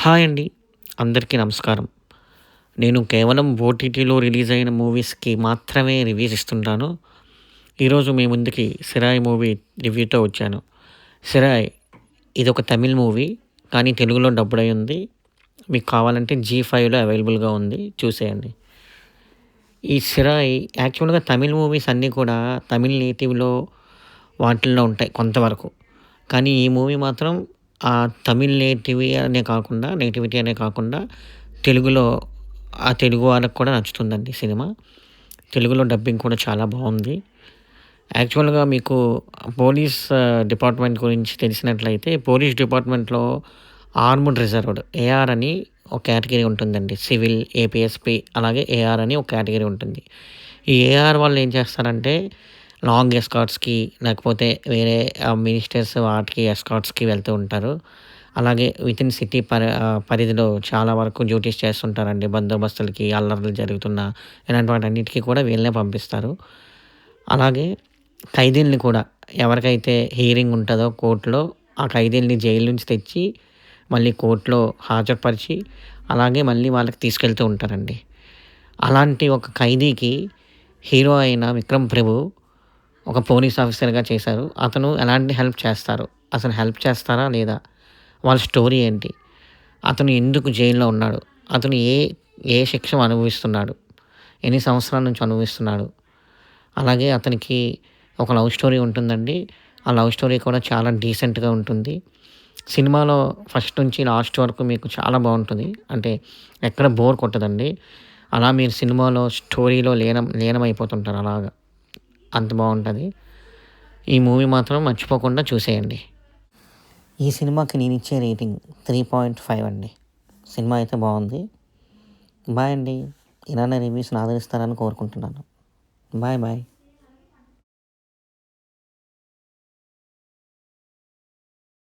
Hi అండి. అందరికీ నమస్కారం. నేను కేవలం ఓటీటీలో రిలీజ్ అయిన మూవీస్‌కి మాత్రమే రివ్యూస్ ఇస్తుంటాను. ఈరోజు మీ ముందుకి 'సిరాయ్' మూవీ రివ్యూతో వచ్చాను. 'సిరాయ్' ఇదొక తమిళ్ మూవీ. కానీ తెలుగులో డబ్బుడ్ అయి ఉంది. మీకు కావాలంటే జీ5లో అవైలబుల్‌గా ఉంది. చూసేయండి. ఈ 'సిరాయ్' యాక్చువల్‌గా తమిళ్ మూవీస్ అన్నీ కూడా తమిళ్ నేటివ్‌లో వాటిల్లో ఉంటాయి కొంతవరకు. కానీ ఈ మూవీ మాత్రం తమిళ్ నేటివిటీ అనే కాకుండా తెలుగులో తెలుగు వాళ్ళకి కూడా నచ్చుతుందండి సినిమా. తెలుగులో డబ్బింగ్ కూడా చాలా బావుంది. యాక్చువల్‌గా మీకు పోలీస్ డిపార్ట్‌మెంట్ గురించి తెలిసినట్లయితే పోలీస్ డిపార్ట్‌మెంట్‌లో ఆర్మ్డ్ రిజర్వ్డ్ ఏఆర్ అని ఒక కేటగిరీ ఉంటుందండి. సివిల్, ఏపీఎస్‌పీ అలాగే ఏఆర్ అని ఒక కేటగిరీ ఉంటుంది. ఈ ఏఆర్ వాళ్ళు ఏం చేస్తారంటే లాంగ్ ఎస్కార్ట్స్‌కి లేకపోతే వేరే మినిస్టర్స్ వాటికి ఎస్కార్ట్స్‌కి వెళ్తూ ఉంటారు. అలాగే వితిన్ సిటీ పరిధిలో చాలా వరకు డ్యూటీస్ చేస్తుంటారండి. బందోబస్తులకి, అల్లర్లు జరుగుతున్న ఇలాంటి వాటన్నిటికి కూడా వీళ్ళనే పంపిస్తారు. అలాగే ఖైదీల్ని కూడా ఎవరికైతే హియరింగ్ ఉంటదో కోర్ట్‌లో ఆ ఖైదీల్ని జైలు నుంచి తెచ్చి మళ్ళీ కోర్ట్‌లో హాజరుపరిచి అలాగే మళ్ళీ వాళ్ళకి తీసుకెళ్తూ ఉంటారండి. అలాంటి ఒక ఖైదీకి హీరో అయిన 'విక్రమ్ ప్రభు' ఒక పోలీస్ ఆఫీసర్‌గా చేశారు. అతను ఎలాంటి హెల్ప్ చేస్తారు? అసలు హెల్ప్ చేస్తారా? లేదా? వాళ్ళ స్టోరీ ఏంటి? అతను ఎందుకు జైల్‌లో ఉన్నాడు? అతను ఏ ఏ శిక్ష అనుభవిస్తున్నాడు? ఎన్ని సంవత్సరాల నుంచి అనుభవిస్తున్నాడు? అలాగే అతనికి ఒక లవ్ స్టోరీ ఉంటుందండి. ఆ లవ్ స్టోరీ కూడా చాలా డీసెంట్‌గా ఉంటుంది. సినిమాలో ఫస్ట్ నుంచి లాస్ట్ వరకు మీకు చాలా బావుంటది. అంటే ఎక్కడ బోర్ కొట్టదండి. అలా మీరు సినిమాలో స్టోరీలో లీనమైపోతుంటారు అలాగా. అంత బావుంటది. ఈ మూవీ మాత్రం మర్చిపోకుండా చూసేయండి. ఈ సినిమాకి నేనిచ్చే రేటింగ్ 3.5 అండి. సినిమా అయితే బావుంది. బాయ్ అండి. ఇలానే రివ్యూస్‌ని ఆదరిస్తారని కోరుకుంటున్నాను. Bye bye.